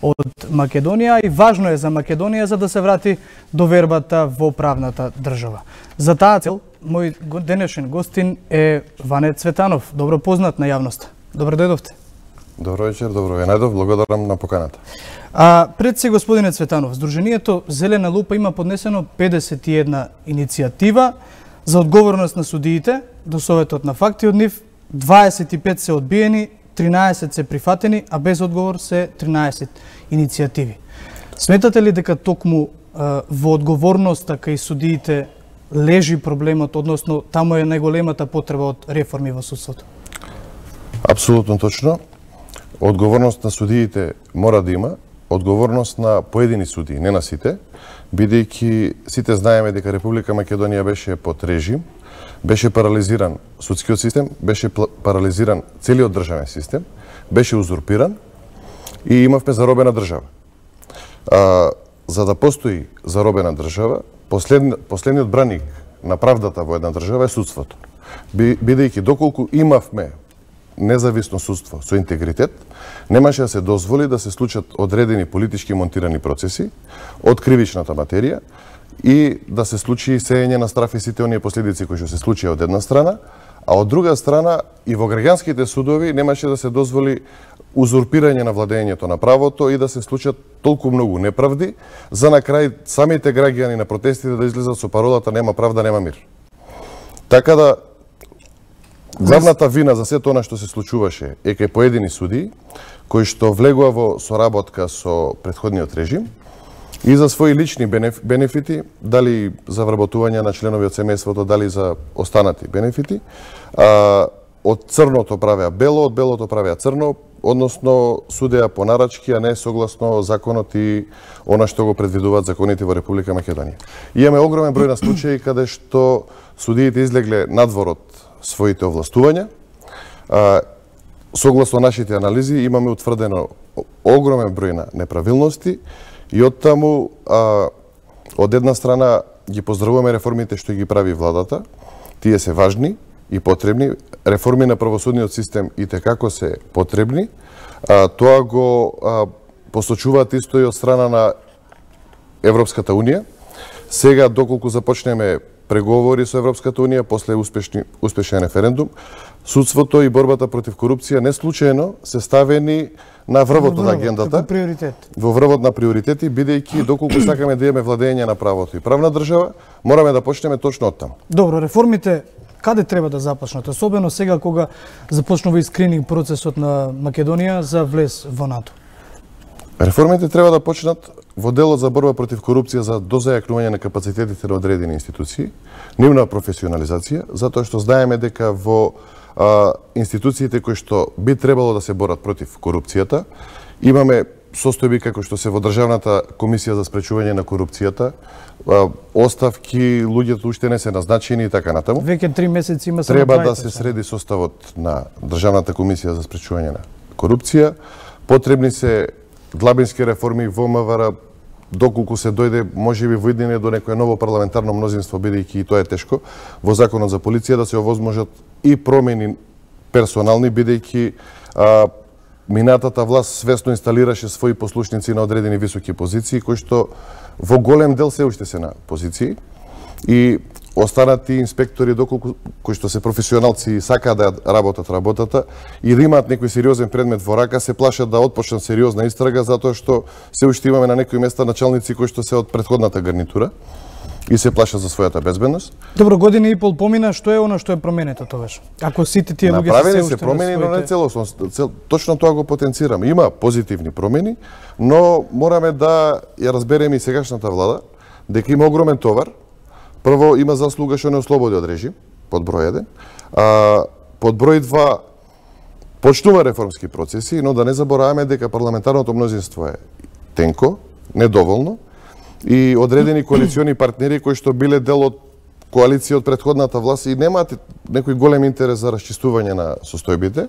од Македонија и важно е за Македонија за да се врати довербата во правната држава. За таа цел, мој денешен гостин е Ване Цветанов, добро познат на јавноста. Добро дојдовте. Добро вечер, добро ве најдов, благодарам на поканата. Пред се, господине Цветанов, Сдруженијето Зелена лупа има поднесено 51 иницијатива за одговорност на судиите до Советот на факти од нив, 25 се одбиени, 13 се прифатени, а без одговор се 13 иницијативи. Сметате ли дека токму во одговорноста кај судиите лежи проблемот, односно таму е најголемата потреба од реформи во судството? Апсолутно точно. Одговорност на судиите мора да има, одговорност на поедини судии, не на сите, бидејќи сите знаеме дека Република Македонија беше под режим, беше парализиран судскиот систем, беше парализиран целиот државен систем, беше узурпиран и имавме заробена држава. За да постои заробена држава, последниот браник на правдата во една држава е судството. Бидејќи доколку имавме независно судство со интегритет, немаше да се дозволи да се случат одредени политички монтирани процеси од кривичната материја и да се случи сеење на страф и сите оние последици кои што се случија од една страна, а од друга страна и во граѓанските судови немаше да се дозволи узурпирање на владењето на правото и да се случат толку многу неправди, за на крај самите граѓани на протестите да излезат со паролата нема правда, нема мир. Така да главната вина за сето она што се случуваше е кај поедини судии, кои што влегува во соработка со претходниот режим и за своји лични бенефити, дали за вработување на членови од семејството, дали за останати бенефити, од црното правеа бело, од белото правеа црно, односно судеа по нарачки, а не согласно законот и она што го предвидуваат законите во Република Македонија. Имаме огромен број на случаи каде што судиите излегле надвор од своите овластувања. Согласно нашите анализи имаме утврдено огромен број на неправилности и оттаму од една страна ги поздравуваме реформите што ги прави владата. Тие се важни и потребни. Реформи на правосудниот систем итекако се потребни. Тоа го посочуваат исто и од страна на Европската Унија. Сега, доколку започнеме преговори со Европската Унија после успешен референдум, судството и борбата против корупција не случајно се ставени на врвот на агендата, во врвот на приоритети, бидејќи доколку сакаме да имаме владење на правото и правна држава, мораме да почнеме точно од таму. Добро, реформите каде треба да започнат, особено сега кога започнува и скрининг процесот на Македонија за влез во НАТО? Реформите треба да почнат во делот за борба против корупција, за дозајакнување на капацитетите на одредени институции, нивна професионализација, затоа што знаеме дека во институциите кои што би требало да се борат против корупцијата, имаме состојби како што се во Државната комисија за спречување на корупцијата, оставки, луѓето уште не се назначени и така натаму. Веќе 3 месеци има само треба да се среди составот на Државната комисија за спречување на корупција. Потребни се длабински реформи во МВР, доколку се дојде можеби во иднина до некое ново парламентарно мнозинство, бидејќи и тоа е тешко, во Законот за полиција да се овозможат и промени персонални, бидејќи минатата власт свесно инсталираше своји послушници на одредени високи позиции, кои што во голем дел се уште се на позиции и останати инспектори, доколку кои што се професионалци и сакаат да работат работата и да имаат некој сериозен предмет во рака, се плашат да отпочнат сериозна истрага, затоа што се уште имаме на некои места началници кои што се од претходната гарнитура и се плашат за својата безбедност. Добро, година и пол помина, што е она што е променето тогаш? Ако сите тие луѓе направени се промени, но не целосно. Точно тоа го потенцираме. Има позитивни промени, но мораме да ја разбереме и сегашната влада дека има огромен товар. Прво, има заслуга што не ослободи од режим, под број 1. Под број 2, почнува реформски процеси, но да не забораваме дека парламентарното мнозинство е тенко, недоволно, и одредени коалициони партнери кои што биле дел од коалиција од претходната власт и немаат некој голем интерес за расчистување на состојбите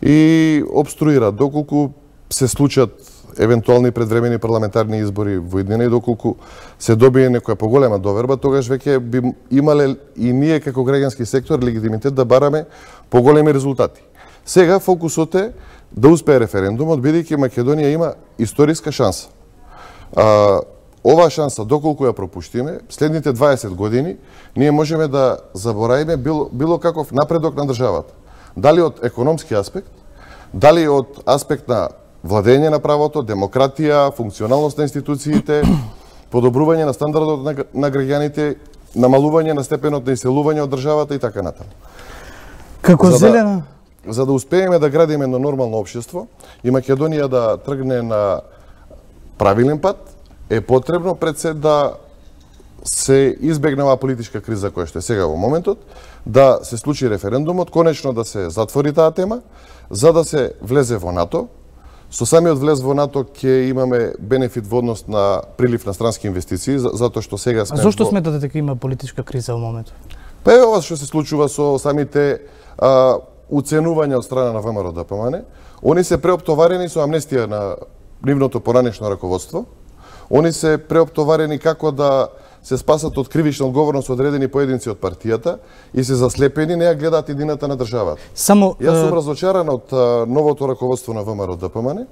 и обструираат доколку се случат евентуални предвремени парламентарни избори во иднина и доколку се добие некоја поголема доверба, тогаш веќе би имале и ние како граѓански сектор легитимитет да бараме поголеми резултати. Сега фокусот е да успее референдумот, бидејќи Македонија има историска шанса. Оваа шанса, доколку ја пропуштиме, следните 20 години, ние можеме да заборавиме било каков напредок на државата. Дали од економски аспект, дали од аспект на владење на правото, демократија, функционалност на институциите, подобрување на стандардот на граѓаните, намалување на степенот на иселување од државата и така натаму. Како зелена? За да успееме да градиме едно нормално општество и Македонија да тргне на правилен пат, е потребно пред се да се избегне оваа политичка криза која што е сега во моментот, да се случи референдумот, конечно да се затвори таа тема, за да се влезе во НАТО. Со самиот влез во НАТО ќе имаме бенефит во однос на прилив на странски инвестиции, затоа што сега сме... А зошто сметате дека има политичка криза во моментот? Па е ова што се случува со самите уценувања од страна на ВМРО ДПМН. Они се преоптоварени со амнестија на нивното поранешно раководство. Они се преоптоварени како да се спасат од кривична одговорност одредени поединци од партијата и се заслепени, не ја гледаат иднината на државата. Јас сум разочаран од новото раководство на ВМРО ДПМН.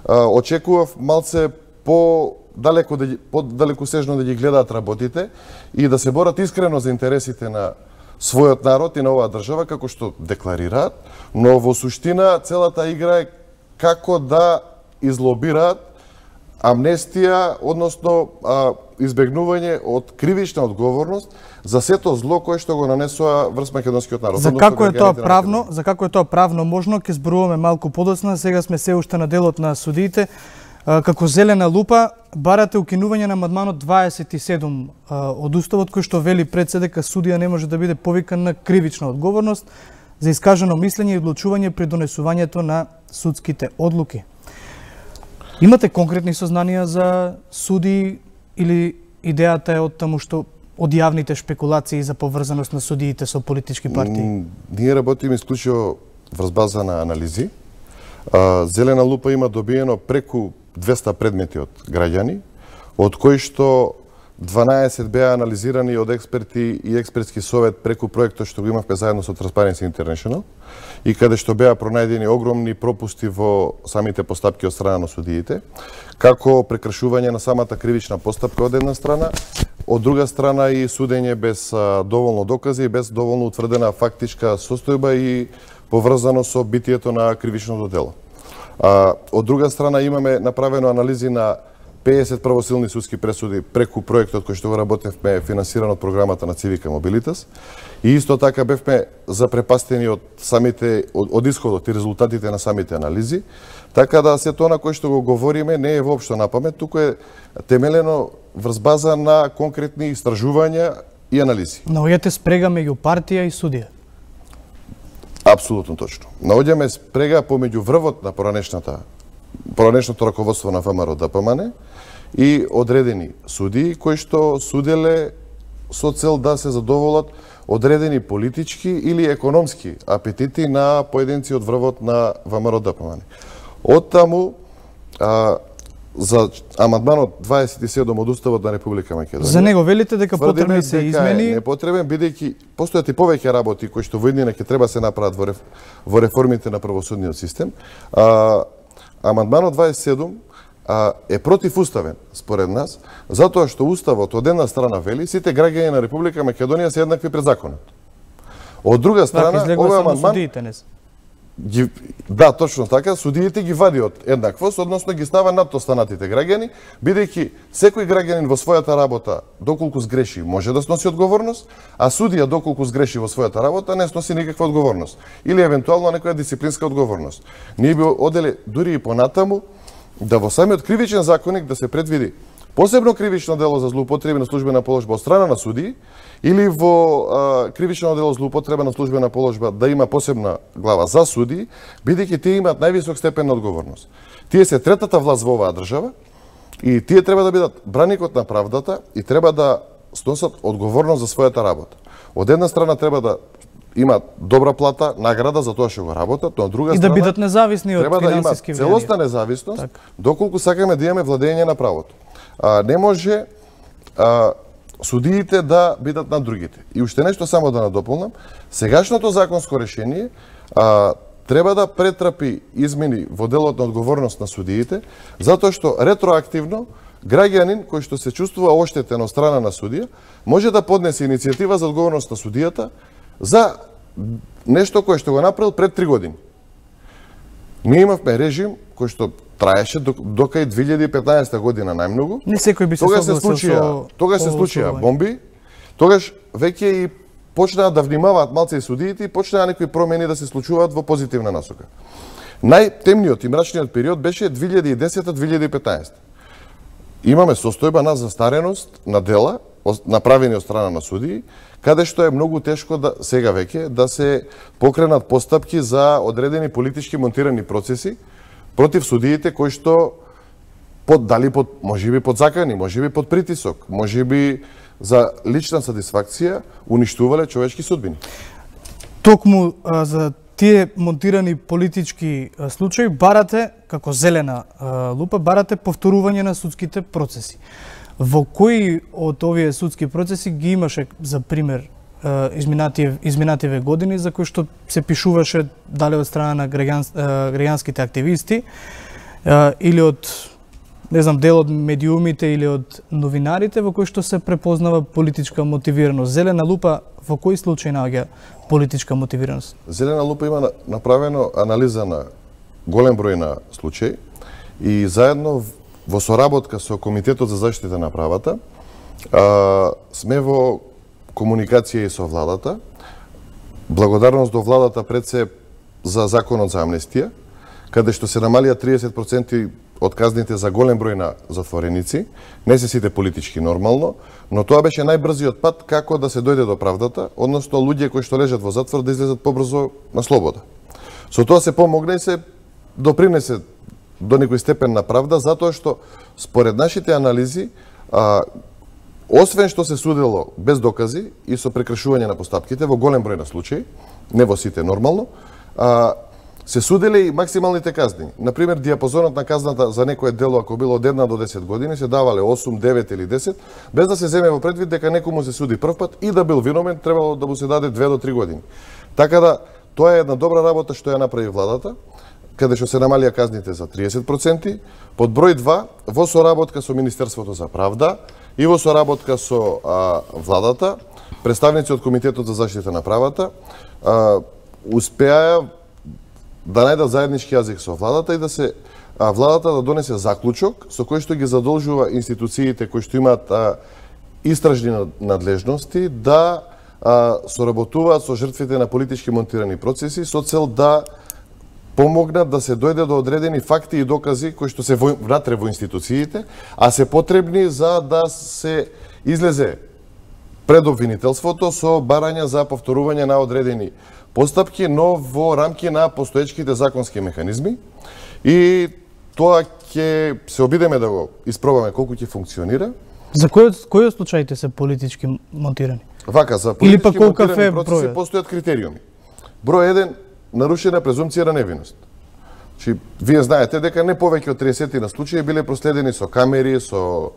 Очекував малце по-далекосежно да ги гледаат работите и да се борат искрено за интересите на својот народ и на оваа држава, како што декларираат, но во суштина целата игра е како да излобираат амнестија, односно избегнување од кривична одговорност за сето зло кое што го нанесува врз македонскиот народ. За како е тоа правно можно, ќе зборуваме малку подоцна. Сега сме се уште на делот на судиите. Како зелена лупа барате укинување на амандманот 27 од Уставот, кој што вели пред се дека судија не може да биде повикан на кривична одговорност за искажано мислење и одлучување при донесувањето на судските одлуки. Имате конкретни сознанија за суди или идејата е од таму што од јавните шпекулации за поврзаност на судиите со политички партии? Ние работиме исклучиво врз база на анализи. Зелена лупа има добиено преку 200 предмети од граѓани, од кои што 12 беа анализирани од експерти и експертски совет преку проектот што го имавме заедно со Transparency International и каде што беа пронајдени огромни пропусти во самите постапки од страна на судиите, како прекршување на самата кривична постапка од една страна, од друга страна и судење без доволно докази и без доволно утврдена фактичка состојба и поврзано со битието на кривичното дело. Од друга страна имаме направено анализи на 50 правосилни судски пресуди преку проектот кој што го работевме финансиран од програмата на Civica Mobilitas и исто така бевме запрепастени од од исходот и резултатите на самите анализи, така да се тоа на кој што го говориме не е воопшто на памет, туку е темелено врз база на конкретни истражувања и анализи. Наоѓате спрега меѓу партија и судија? Апсолутно точно. Наоѓаме спрега помеѓу врвот на поранешното раководство на ВМРО ДПМН и одредени судии кои што суделе со цел да се задоволат одредени политички или економски апетити на поединци од врвот на ВМРО ДПМН. Од таму за амандманот 27 од Уставот на Република Македонија. За него велите дека потребни се измени? Не потребен, бидејќи постојат и повеќе работи кои што во иднина ќе треба се направат во реформите на правосудниот систем. Амандманот 27 е противуставен, според нас, затоа што Уставот од една страна вели сите граѓани на Република Македонија се еднакви пред законот. Од друга страна, овој амандман... Да, точно така, судиите ги вади од еднаквост, односно ги става над останатите граѓани, бидејќи секој граѓанин во својата работа, доколку сгреши, може да сноси одговорност, а судија доколку сгреши во својата работа, не сноси никаква одговорност. Или евентуално некоја дисциплинска одговорност. Ние би одели дури и понатаму да во самиот кривичен законник да се предвиди посебно кривично дело за злоупотреби на службена положба од страна на судии, или во кривично дело злоупотреба на службена положба да има посебна глава за судии, бидејќи тие имаат највисок степен на одговорност. Тие се третата власт во оваа држава и тие треба да бидат браникот на правдата и треба да сносат одговорност за својата работа. Од една страна треба да имаат добра плата, награда за тоа што го работат, но од друга страна и да бидат независни од финансиски влијанија. Целосна независност, доколку сакаме да имаме владење на правото. Не може судиите да бидат над другите. И уште нешто само да надополнам, сегашното законско решение, треба да претрапи измени во делот на одговорност на судиите, затоа што ретроактивно граѓанин кој што се чувствува оштетен од страна на судија, може да поднесе иницијатива за одговорност на судијата за нешто кое што го направил пред 3 години. Ние имавме режим кој што траеше дока и 2015 година најмногу. Не секој би се согласил Тогаш се случија бомби, тогаш веќе и почнаа да внимаваат малце и судиите и почнаа некои промени да се случуваат во позитивна насока. Најтемниот и мрачниот период беше 2010-2015. Имаме состојба на застареност на дела направени од страна на судии, каде што е многу тешко да сега веќе да се покренат постапки за одредени политички монтирани процеси против судиите кои што дали можеби под закани, можеби под притисок, можеби за лична сатисфакција уништувале човечки судбини. Токму за тие монтирани политички случаи барате, како зелена лупа, барате повторување на судските процеси. Во кои од овие судски процеси ги имаше за пример изминативе години за кои што се пишуваше дали од страна на граѓанските активисти или од дел од медиумите или од новинарите во кои што се препознава политичка мотивираност. Зелена лупа во кој случај наоѓа политичка мотивираност? Зелена лупа има направено анализа на голем број на случаи и заедно во соработка со Комитетот за заштита на правата сме во комуникација и со владата. Благодарност до владата пред се за законот за амнестија, каде што се намалија 30% од казните за голем број на затвореници, не се сите политички нормално, но тоа беше најбрзиот пат како да се дојде до правдата, односно луѓе кои што лежат во затвор да излезат побрзо на слобода. Со тоа се помогне и се допринесе до некој степен на правда, затоа што според нашите анализи, освен што се судело без докази и со прекршување на постапките во голем број на случаи, не во сите нормално, се суделе и максималните казни. Например, диапазонот на казната за некое дело, ако било од 1 до 10 години, се давале 8, 9 или 10, без да се земе во предвид дека некому се суди прв пат и да бил виновен, требало да му се даде 2 до 3 години. Така да, тоа е една добра работа што ја направи владата, каде што се намалија казните за 30%. Под број 2, во соработка со Министерството за правда и во соработка со владата, представници од Комитетот за заштита на правата успеа да најдат заеднички јазик со владата и да се владата да донесе заклучок со кој што ги задолжува институциите кои што имаат истражни надлежности да соработуваат со жртвите на политички монтирани процеси со цел да помогнат да се дојде до одредени факти и докази кои што се внатре во институциите, а се потребни за да се излезе пред обвинителството со барања за повторување на одредени постапки, но во рамки на постоечките законски механизми. И тоа ќе се обидеме да го испробаме колку ќе функционира. За кои од случаите се политички монтирани? Вака, за политички монтирани процеси постојат критериуми. Број 1, нарушена презумпција на невиност. Вие знаете дека не повеќе од 30 на случаи биле проследени со камери, со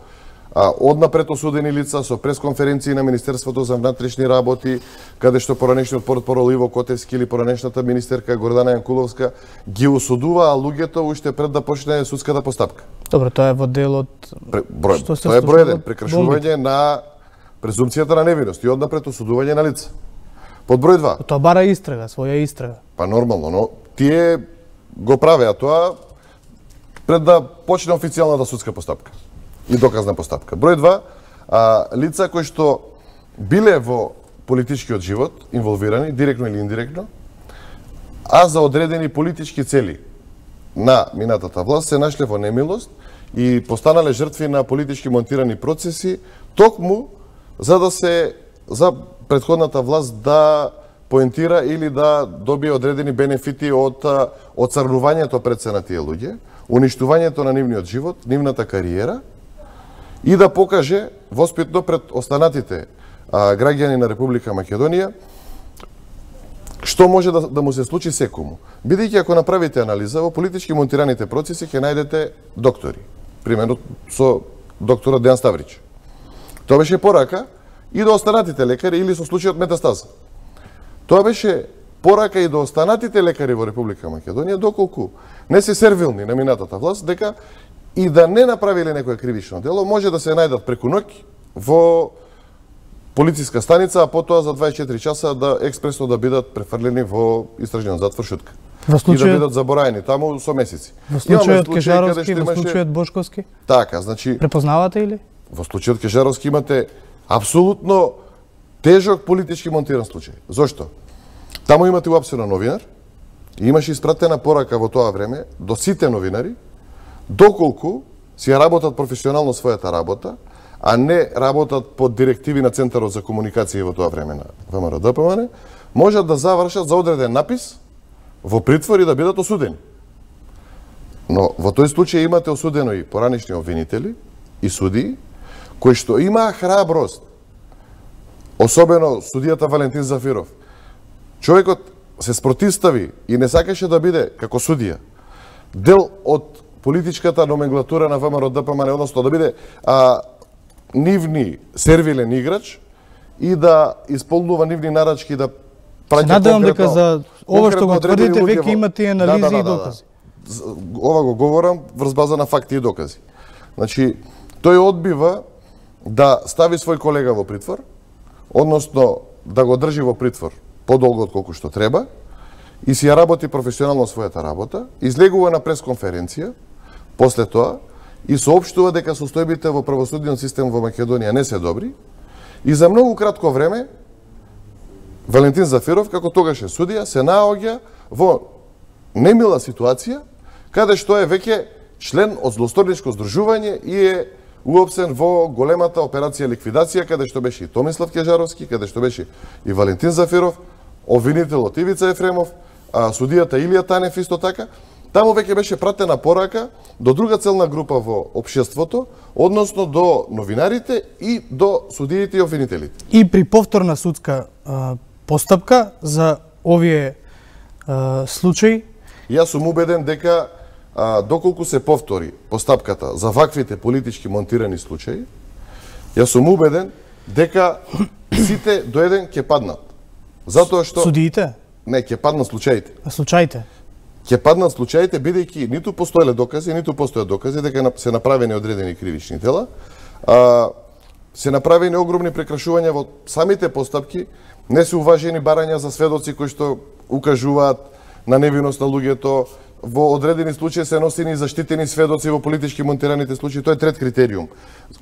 однапред осудени лица, со пресконференции на Министерството за внатрешни работи, каде што поранешниот портпарол Иво Котевски или поранешната министерка Гордана Јанкуловска ги осудуваа луѓето уште пред да почне судската постапка. Добро, тоа е во делот Тоа е број 1, прекршување на презумпцијата на невиност и однапред осудување на лица. Под број 2. Тоа бара истрага, своја истрага. Па нормално, но тие го правеа тоа пред да почне официјалната судска постапка и доказна постапка. Број 2, лица кои што биле во политичкиот живот инволвирани, директно или индиректно, а за одредени политички цели на минатата власт се нашле во немилост и постанале жртви на политички монтирани процеси, токму за претходната власт да поентира или да добие одредени бенефити од оцрнувањето пред се на тие луѓе, уништувањето на нивниот живот, нивната кариера и да покаже воспитно пред останатите граѓани на Република Македонија што може да му се случи секому. Бидејќи ако направите анализа во политички монтираните процеси ќе најдете доктори, примерно со докторот Дејан Ставрич. Тоа беше порака и до останатите лекари или со случајот метастаза. Тоа беше порака и до останатите лекари во Република Македонија, доколку не се сервилни на минатата власт, дека и да не направиле некое кривично дело, може да се најдат преку ноќ во полициска станица, а потоа за 24 часа да експресно да бидат префрлени во истражен затвор Шутка. И да бидат забораени таму со месеци. Во случајот Кежаровски, во случајот Бошковски? Така, значи... Препознавате или? Во случајот Кежаровски имате апсолутно тежок политички монтиран случај. Зошто? Таму имате уапсено новинар и имаше испратена порака во тоа време до сите новинари, доколку си ја работат професионално својата работа, а не работат под директиви на Центарот за комуникација во тоа време на ВМРО-ДПМН, можат да завршат за одреден напис во притвор и да бидат осудени. Но во тој случај имате осудено и поранишни обвинители и судии, кои што имаа храброст, особено судијата Валентин Зафиров. Човекот се спротивстави и не сакаше да биде, како судија, дел од политичката номенклатура на ВМРО-ДПМН, односно да биде нивни сервилен играч и да исполнува нивни нарачки, да праќа конкретно... Надевам дека за ова што го тврдите, веќе имате анализи и докази. Ова го говорам врз база на факти и докази. Значи, тој одбива да стави свој колега во притвор, односно да го држи во притвор подолго од колку што треба, и си ја работи професионално својата работа, излегува на пресконференција, после тоа, и соопштува дека состојбите во правосудниот систем во Македонија не се добри, и за многу кратко време Валентин Зафиров, како тогаш е судија, се наоѓа во немила ситуација, каде што е веќе член од злосторничко здружување и е уопсен во големата операција ликвидација, каде што беше и Томислав Кежаровски, каде што беше и Валентин Зафиров, обвинителот Ивица Ефремов, судијата Илија Танев исто така. Таму веќе беше пратена порака до друга целна група во општеството, односно до новинарите и до судиите и обвинителите. И при повторна судска постапка за овие случаи? Јас сум убеден дека доколку се повтори постапката за ваквите политички монтирани случаи, јас сум убеден дека сите до еден ќе паднат. Затоа што... Судиите? Не, ќе паднат случаите. Случаите? Ќе паднат случаите, бидејќи ниту постоеле докази, ниту постојат докази дека се направени одредени кривични дела, се направени огромни прекрашувања во самите постапки, не се уважени барања за сведоци кои што укажуваат на невиност на луѓето, во одредени случаи се носени заштитени сведоци во политички монтираните случаи. Тоа е трет критериум.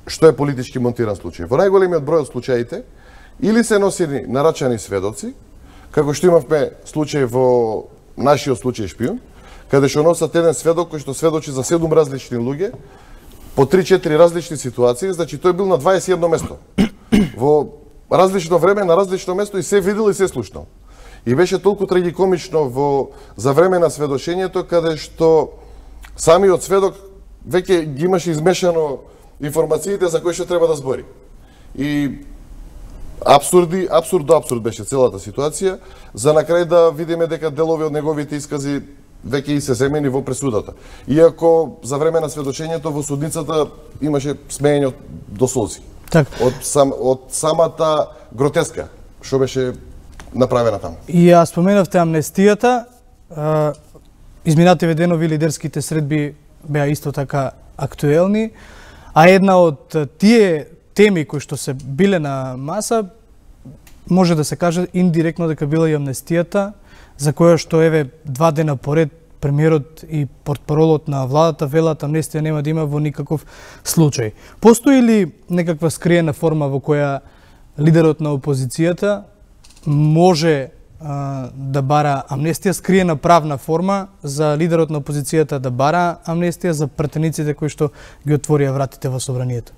Што е политички монтиран случај? Во најголемиот број од случаите, или се носени нарачани сведоци, како што имавме случај во нашиот случај Шпион, каде што носат еден сведок кој што сведочи за 7 различни луѓе, по 3-4 различни ситуации, значи тој бил на 21 место. Во различно време, на различно место и се видел и се слушнал. И беше толку трагикомично за време на сведочењето, каде што самиот сведок веќе ги имаше измешано информациите за кои што треба да збори. И абсурд беше целата ситуација, за на крај да видиме дека делови од неговите искази веќе и се земени во пресудата. Иако за време на сведочењето во судницата имаше смеење до солзи. Так. Од самата гротеска што беше направена таму. И ја споменавте амнестијата. Изминативе денови лидерските средби беа исто така актуелни, а една од тие теми кои што се биле на маса, може да се каже индиректно дека била и амнестијата, за која што еве 2 дена поред премиерот и портпаролот на владата велат амнестија нема да има во никаков случај. Постои ли некаква скриена форма во која лидерот на опозицијата може да бара амнестија, скриена правна форма за лидерот на опозицијата да бара амнестија за пратениците кои што ги отворија вратите во собранието?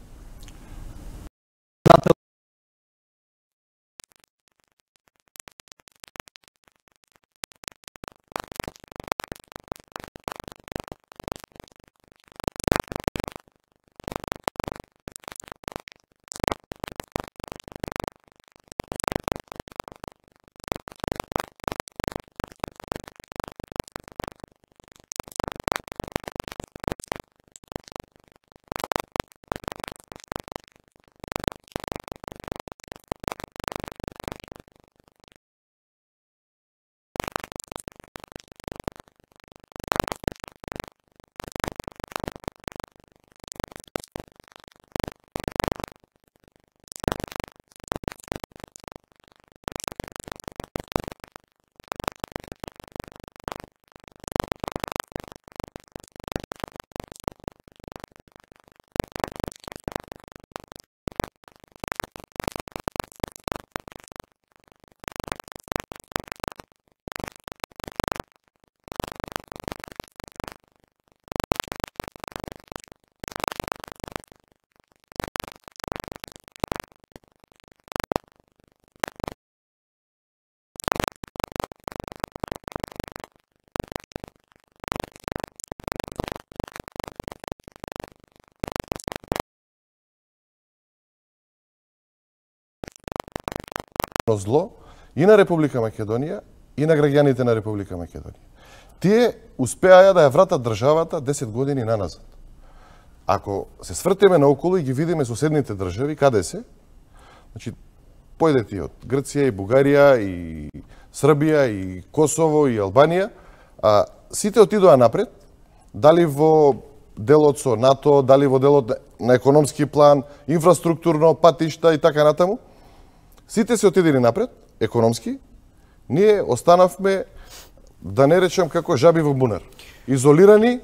зло и на Република Македонија и на граѓаните на Република Македонија. Тие успеаја да ја вратат државата 10 години наназад. Ако се свртеме наоколу и ги видиме соседните држави, каде се? Значи, појдете и од Грција, и Бугарија, и Србија, и Косово, и Албанија, а сите отидоа напред, дали во делот со НАТО, дали во делот на економски план, инфраструктурно, патишта и така натаму. Сите се отидени напред, економски, ние останавме, да не речем како жаби во бунар. Изолирани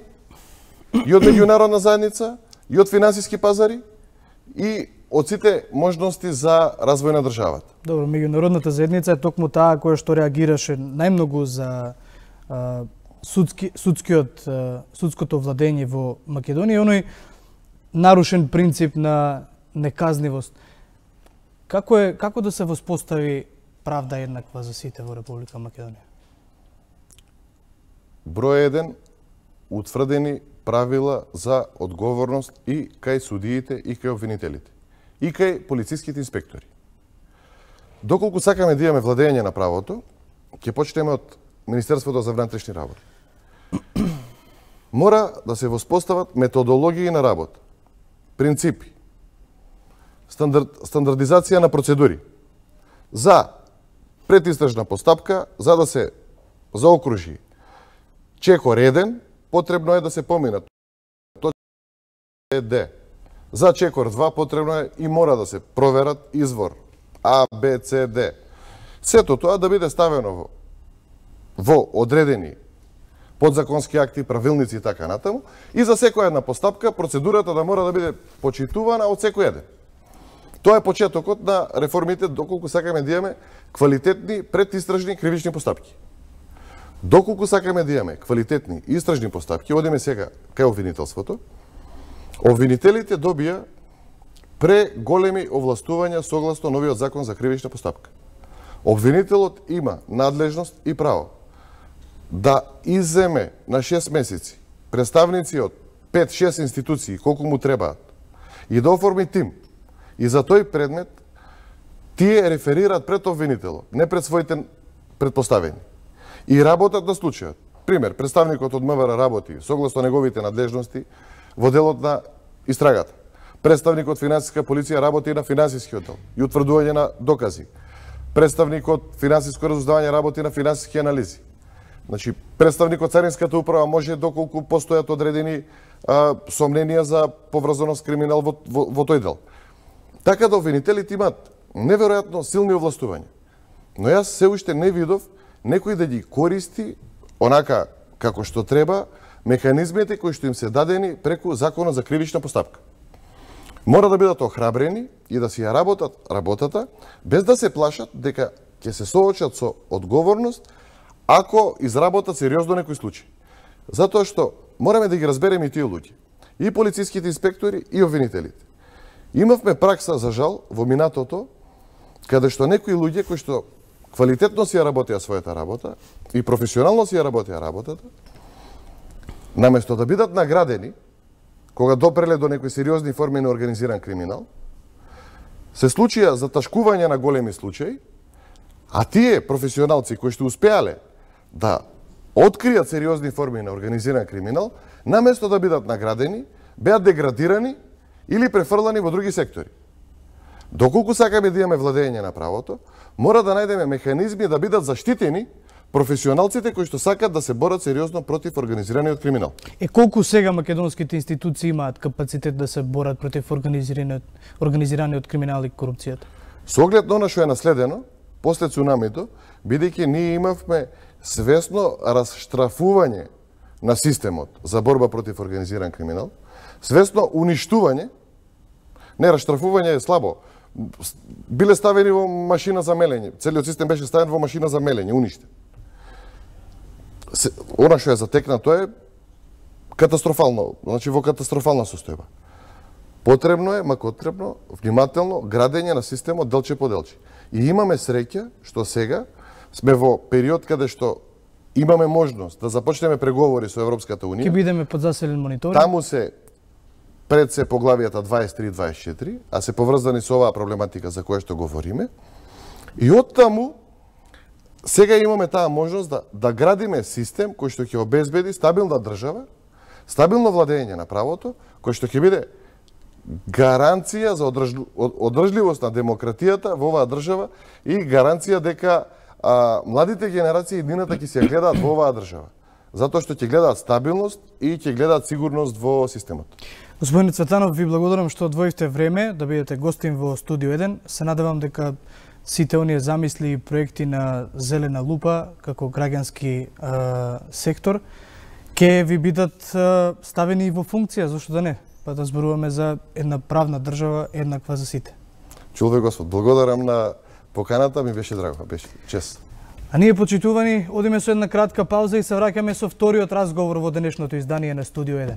и од меѓународна заедница, и од финансиски пазари, и од сите можности за развој на државата. Добро, меѓународната заедница е токму таа која што реагираше најмногу за судското владење во Македонија, оној нарушен принцип на неказнивост. Како да се воспостави правда еднаква за сите во Република Македонија? Број 1, утврдени правила за одговорност и кај судиите и кај обвинителите и кај полициските инспектори. Доколку сакаме да имаме владење на правото, ќе почнеме од Министерството за внатрешни работи. Мора да се воспостават методологии на работа, принципи, стандардизација на процедури за предистражна постапка, за да се заокружи чекор 1, потребно е да се поминат Д. За чекор 2 потребно е и мора да се проверат извор А, Б, С, Д. Сето тоа да биде ставено во одредени подзаконски акти, правилници и така натаму, и за секоја една постапка процедурата да мора да биде почитувана од секој еден. Тоа е почетокот на реформите доколку сакаме да имаме квалитетни предистражни кривични постапки. Доколку сакаме да имаме квалитетни истражни постапки, одиме сега кај обвинителството. Обвинителите добија преголеми овластувања согласно новиот закон за кривична постапка. Обвинителот има надлежност и право да изземе на 6 месеци представници од 5-6 институции, колку му требаат, и да оформи тим. И за тој предмет тие реферираат пред обвинителот, не пред своите предпоставени. И работат на случајот. Пример, представникот од МВР работи согласно неговите надлежности во делот на истрагата. Представникот финансиска полиција работи на финансиски оддел и утврдување на докази. Представникот финансиско разузнавање работи на финансиски анализи. Значи, представникот Царинската управа може доколку постојат одредени сомненија за поврзано с криминал во тој дел. Така да обвинителите имаат неверојатно силни овластувања. Но јас се уште не видов некој да ги користи онака како што треба механизмите кои што им се дадени преку Законот за кривична постапка. Мора да бидат охрабрени и да си ја работат работата без да се плашат дека ќе се соочат со одговорност ако изработат сериозно некој случај. Затоа што мораме да ги разбереме и тие луѓе, и полициските инспектори и обвинителите. Имавме пракса, за жал, во минатото, каде што некои луѓе кои што квалитетно си ја работеа својата работа и професионално си ја работеа работата, наместо да бидат наградени, кога допреле до некои сериозни форми на организиран криминал, се случија заташкување на големи случаи, а тие професионалци кои што успеале да откријат сериозни форми на организиран криминал, наместо да бидат наградени, беа деградирани или префрлани во други сектори. Доколку сакаме да имаме владење на правото, мора да најдеме механизми да бидат заштитени професионалците кои што сакат да се борат сериозно против организираниот криминал. Колку сега македонските институции имаат капацитет да се борат против организираниот криминал и корупцијата? Со оглед на она што е наследено, после цунамито, бидејќи ние имавме свесно расштрафување на системот за борба против организиран криминал, свесно уништување, не расштрафување е слабо, биле ставени во машина за мелење, целиот систем беше ставен во машина за мелење, уништен. Она што е затекнато е катастрофално, значи во катастрофална состојба. Потребно е, макотребно, внимателно градење на системот делче по делче. И имаме среќа што сега сме во период каде што имаме можност да започнеме преговори со Европската Унија. Ќе бидеме под заселен мониторинг. Таму се пред се поглавијата 23 и 24, а се поврзани со оваа проблематика за која што говориме. И оттаму сега имаме таа можност да градиме систем кој што ќе обезбеди стабилна држава, стабилно владење на правото, кој што ќе биде гаранција за одржливост на демократијата во оваа држава и гаранција дека младите генерации иднината ќе се гледаат во оваа држава. Затоа што ќе гледаат стабилност и ќе гледаат сигурност во системот. Господин Цветанов, ви благодарам што одвоивте време да бидете гостин во Студио 1. Се надевам дека сите оние замисли и проекти на Зелена лупа како граѓански сектор ќе ви бидат ставени во функција, зашто да не? Па да зборуваме за една правна држава еднаква за сите. Чулве Господ, благодарам на поканата, ми беше драго, беше чест. А ние, почитувани, одиме со една кратка пауза и се враќаме со вториот разговор во денешното издание на Студио 1.